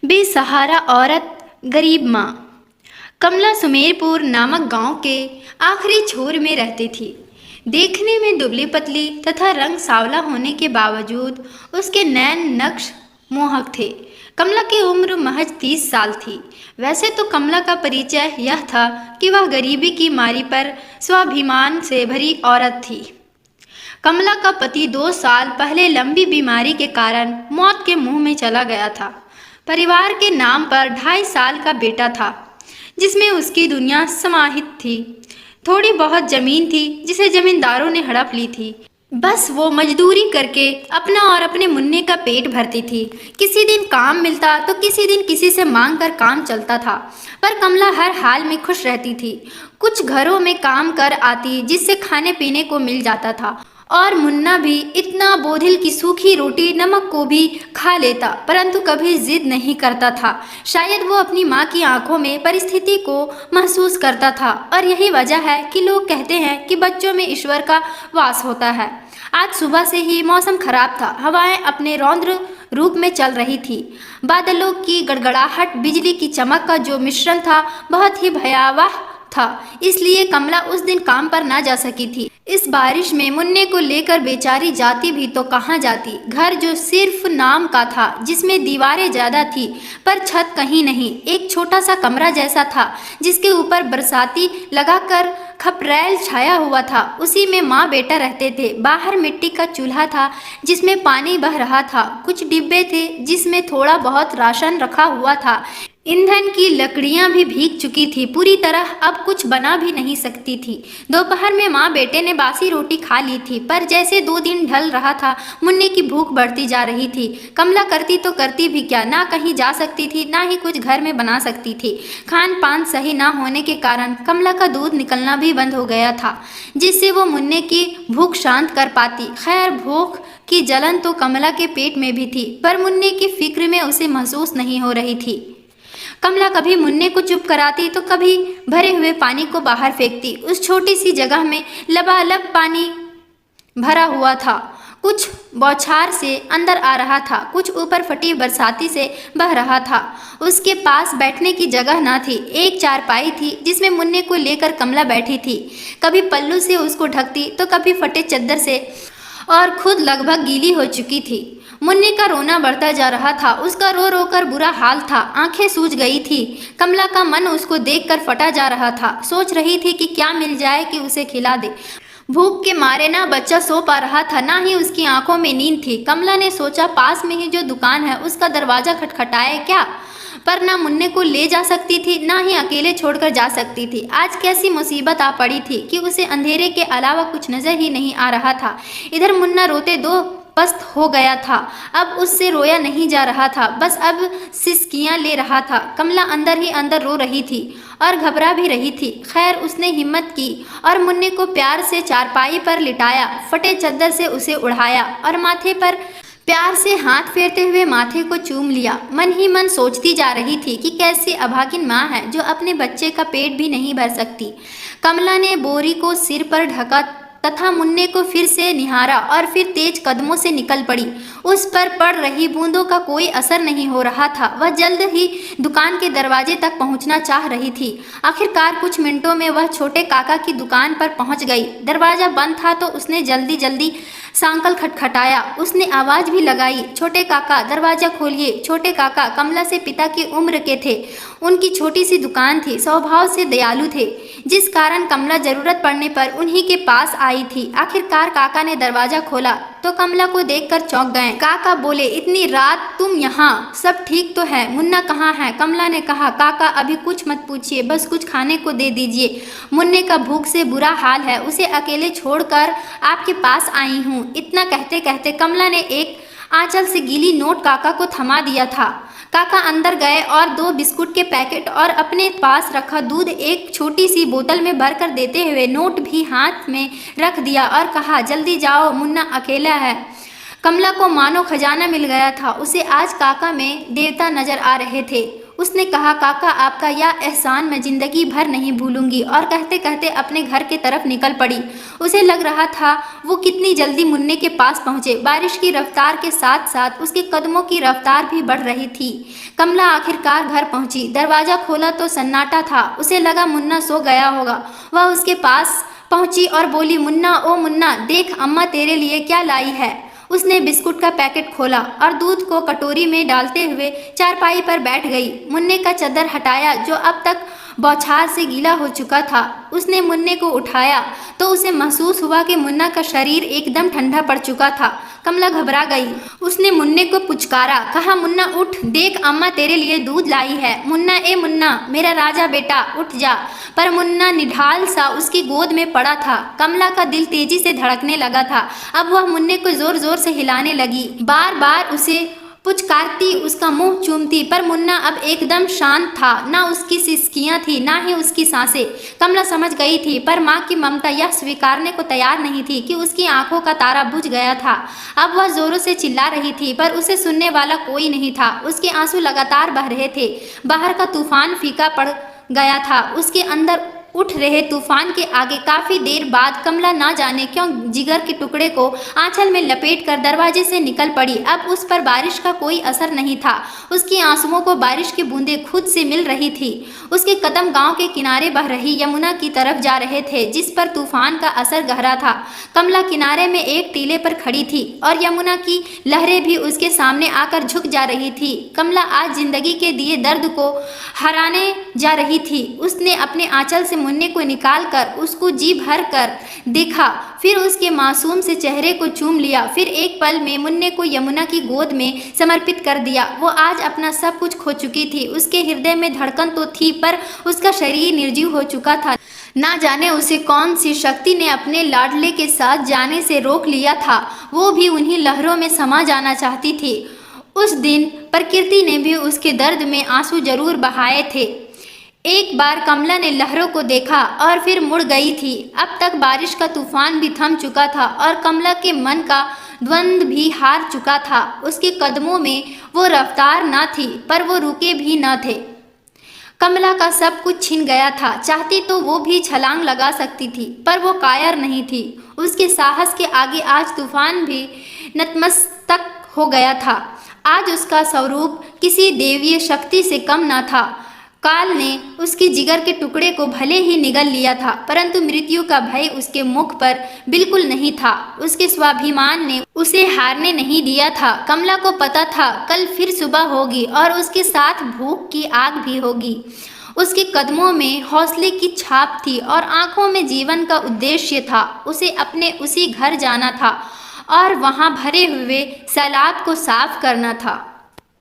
बेसहारा औरत, गरीब माँ। कमला सुमेरपुर नामक गांव के आखिरी छोर में रहती थी। देखने में दुबली पतली तथा रंग सांवला होने के बावजूद उसके नैन नक्श मोहक थे। कमला की उम्र महज 30 साल थी। वैसे तो कमला का परिचय यह था कि वह गरीबी की मारी पर स्वाभिमान से भरी औरत थी। कमला का पति 2 साल पहले लंबी बीमारी के कारण मौत के मुंह में चला गया था। परिवार के नाम पर 2.5 साल का बेटा था जिसमें उसकी दुनिया समाहित थी। थोड़ी बहुत जमीन थी जिसे जमींदारों ने हड़प ली थी। बस वो मजदूरी करके अपना और अपने मुन्ने का पेट भरती थी। किसी दिन काम मिलता तो किसी दिन किसी से मांग कर काम चलता था, पर कमला हर हाल में खुश रहती थी। कुछ घरों में काम कर आती जिससे खाने पीने को मिल जाता था, और मुन्ना भी इतना बोधिल की सूखी रोटी नमक को भी खा लेता, परंतु कभी जिद नहीं करता था। शायद वो अपनी माँ की आंखों में परिस्थिति को महसूस करता था, और यही वजह है कि लोग कहते हैं कि बच्चों में ईश्वर का वास होता है। आज सुबह से ही मौसम खराब था। हवाएं अपने रौद्र रूप में चल रही थी। बादलों की गड़गड़ाहट, बिजली की चमक का जो मिश्रण था बहुत ही भयावह था। इसलिए कमला उस दिन काम पर ना जा सकी थी। इस बारिश में मुन्ने को लेकर बेचारी जाती भी तो कहाँ जाती। घर जो सिर्फ नाम का था, जिसमें दीवारें ज्यादा थी पर छत कहीं नहीं, एक छोटा सा कमरा जैसा था जिसके ऊपर बरसाती लगाकर खपरैल छाया हुआ था। उसी में माँ बेटा रहते थे। बाहर मिट्टी का चूल्हा था जिसमें पानी बह रहा था। कुछ डिब्बे थे जिसमें थोड़ा बहुत राशन रखा हुआ था। ईंधन की लकड़ियां भी भीग चुकी थी, पूरी तरह अब कुछ बना भी नहीं सकती थी। दोपहर में माँ बेटे ने बासी रोटी खा ली थी, पर जैसे 2 दिन ढल रहा था मुन्ने की भूख बढ़ती जा रही थी। कमला करती तो करती भी क्या, ना कहीं जा सकती थी ना ही कुछ घर में बना सकती थी। खान पान सही ना होने के कारण कमला का दूध निकलना भी बंद हो गया था, जिससे वो मुन्ने की भूख शांत कर पाती। खैर, भूख की जलन तो कमला के पेट में भी थी, पर मुन्ने की फिक्र में उसे महसूस नहीं हो रही थी। कमला कभी मुन्ने को चुप कराती तो कभी भरे हुए पानी को बाहर फेंकती। उस छोटी सी जगह में लबालब पानी भरा हुआ था। कुछ बौछार से अंदर आ रहा था, कुछ ऊपर फटी बरसाती से बह रहा था। उसके पास बैठने की जगह ना थी। एक चारपाई थी जिसमें मुन्ने को लेकर कमला बैठी थी। कभी पल्लू से उसको ढकती तो कभी फटे चद्दर से, और खुद लगभग गीली हो चुकी थी। मुन्ने का रोना बढ़ता जा रहा था। उसका रो रो कर बुरा हाल था। आंखें सूज गई थी। कमला का मन उसको देखकर फटा जा रहा था। सोच रही थी कि क्या मिल जाए कि उसे खिला दे। भूख के मारे ना बच्चा सो पा रहा था, ना ही उसकी आंखों में नींद थी। कमला ने सोचा पास में ही जो दुकान है उसका दरवाजा खटखटाए क्या, पर ना मुन्ने को ले जा सकती थी ना ही अकेले छोड़कर जा सकती थी। आज कैसी मुसीबत आ पड़ी थी कि उसे अंधेरे के अलावा कुछ नजर ही नहीं आ रहा था। इधर मुन्ना रोते दो पस्त हो गया था। अब उससे रोया नहीं जा रहा था, बस अब सिसकियां ले रहा था। कमला अंदर ही अंदर रो रही थी और घबरा भी रही थी। खैर, उसने हिम्मत की और मुन्ने को प्यार से चारपाई पर लिटाया, फटे चद्दर से उसे उड़ाया और माथे पर प्यार से हाथ फेरते हुए माथे को चूम लिया। मन ही मन सोचती जा रही थी कि कैसी अभागिन माँ है जो अपने बच्चे का पेट भी नहीं भर सकती। कमला ने बोरी को सिर पर ढका तथा मुन्ने को फिर से निहारा और फिर तेज कदमों से निकल पड़ी। उस पर पड़ रही बूंदों का कोई असर नहीं हो रहा था। वह जल्द ही दुकान के दरवाजे तक पहुंचना चाह रही थी। आखिरकार कुछ मिनटों में वह छोटे काका की दुकान पर पहुंच गई। दरवाजा बंद था तो उसने जल्दी जल्दी सांकल खटखटाया। उसने आवाज भी लगाई, छोटे काका दरवाजा खोलिए। छोटे काका कमला से पिता की उम्र के थे। उनकी छोटी सी दुकान थी। स्वभाव से दयालु थे, जिस कारण कमला जरूरत पड़ने पर उन्हीं के पास आई थी। आखिरकार काका ने दरवाजा खोला तो कमला को देखकर चौंक गए। काका बोले, इतनी रात तुम यहाँ, सब ठीक तो है? मुन्ना कहाँ है? कमला ने कहा, काका अभी कुछ मत पूछिए, बस कुछ खाने को दे दीजिए। मुन्ने का भूख से बुरा हाल है, उसे अकेले छोड़कर आपके पास आई हूँ। इतना कहते कहते कमला ने एक आंचल से गीली नोट काका को थमा दिया था। काका अंदर गए और 2 बिस्कुट के पैकेट और अपने पास रखा दूध एक छोटी सी बोतल में भरकर देते हुए नोट भी हाथ में रख दिया और कहा, जल्दी जाओ, मुन्ना अकेला है। कमला को मानो खजाना मिल गया था। उसे आज काका में देवता नजर आ रहे थे। उसने कहा, काका आपका यह एहसान मैं जिंदगी भर नहीं भूलूंगी। और कहते कहते अपने घर के तरफ निकल पड़ी। उसे लग रहा था वो कितनी जल्दी मुन्ने के पास पहुंचे। बारिश की रफ्तार के साथ साथ उसके कदमों की रफ्तार भी बढ़ रही थी। कमला आखिरकार घर पहुंची। दरवाजा खोला तो सन्नाटा था। उसे लगा मुन्ना सो गया होगा। वह उसके पास पहुंची और बोली, मुन्ना, ओ मुन्ना, देख अम्मा तेरे लिए क्या लाई है। उसने बिस्कुट का पैकेट खोला और दूध को कटोरी में डालते हुए चारपाई पर बैठ गई। मुन्ने का चादर हटाया जो अब तक बौछार से गीला हो चुका था। उसने मुन्ने को उठाया तो उसे महसूस हुआ कि मुन्ना का शरीर एकदम ठंडा पड़ चुका था। कमला घबरा गई। उसने मुन्ने को पुचकारा, कहा, मुन्ना उठ, देख अम्मा तेरे लिए दूध लाई है। मुन्ना, ए मुन्ना, मेरा राजा बेटा, उठ जा। पर मुन्ना निढाल सा उसकी गोद में पड़ा था। कमला का दिल तेजी से धड़कने लगा था। अब वह मुन्ने को जोर जोर से हिलाने लगी, बार बार उसे पुचकारती, उसका मुंह चूमती। पर मुन्ना अब एकदम शांत था। ना उसकी सिसकियां थी, ना ही उसकी सांसें। कमला समझ गई थी, पर माँ की ममता यह स्वीकारने को तैयार नहीं थी कि उसकी आंखों का तारा बुझ गया था। अब वह जोरों से चिल्ला रही थी, पर उसे सुनने वाला कोई नहीं था। उसके आंसू लगातार बह रहे थे। बाहर का तूफान फीका पड़ गया था। उसके अंदर उठ रहे तूफान के आगे काफी देर बाद कमला ना जाने क्यों जिगर के टुकड़े को आंचल में लपेटकर दरवाजे से निकल पड़ी। अब उस पर बारिश का कोई असर नहीं था। उसकी आंसुओं को बारिश की बूंदें खुद से मिल रही थी। उसके कदम गांव के किनारे बह रही यमुना की तरफ जा रहे थे, जिस पर तूफान का असर गहरा था। कमला किनारे में एक टीले पर खड़ी थी और यमुना की लहरें भी उसके सामने आकर झुक जा रही थी। कमला आज जिंदगी के दिए दर्द को हराने जा रही थी। उसने अपने आंचल से मुन्ने को निकालकर उसको जी भर कर देखा, फिर उसके मासूम से चेहरे को चूम लिया। फिर एक पल में मुन्ने को यमुना की गोद में समर्पित कर दिया। वो आज अपना सब कुछ खो चुकी थी। उसके हृदय में धड़कन तो थी, पर उसका शरीर निर्जीव हो चुका था। ना जाने उसे कौन सी शक्ति ने अपने लाडले के साथ जाने से रोक लिया था। वो भी उन्हीं लहरों में समा जाना चाहती थी। उस दिन प्रकृति ने भी उसके दर्द में आंसू जरूर बहाए थे। एक बार कमला ने लहरों को देखा और फिर मुड़ गई थी। अब तक बारिश का तूफान भी थम चुका था और कमला के मन का द्वंद्व भी हार चुका था। उसके कदमों में वो रफ्तार न थी, पर वो रुके भी न थे। कमला का सब कुछ छिन गया था। चाहती तो वो भी छलांग लगा सकती थी, पर वो कायर नहीं थी। उसके साहस के आगे आज तूफान भी नतमस्तक हो गया था। आज उसका स्वरूप किसी देवीय शक्ति से कम न था। काल ने उसके जिगर के टुकड़े को भले ही निगल लिया था, परंतु मृत्यु का भय उसके मुख पर बिल्कुल नहीं था। उसके स्वाभिमान ने उसे हारने नहीं दिया था। कमला को पता था कल फिर सुबह होगी और उसके साथ भूख की आग भी होगी। उसके कदमों में हौसले की छाप थी और आंखों में जीवन का उद्देश्य था। उसे अपने उसी घर जाना था और वहां भरे हुए सैलाब को साफ करना था।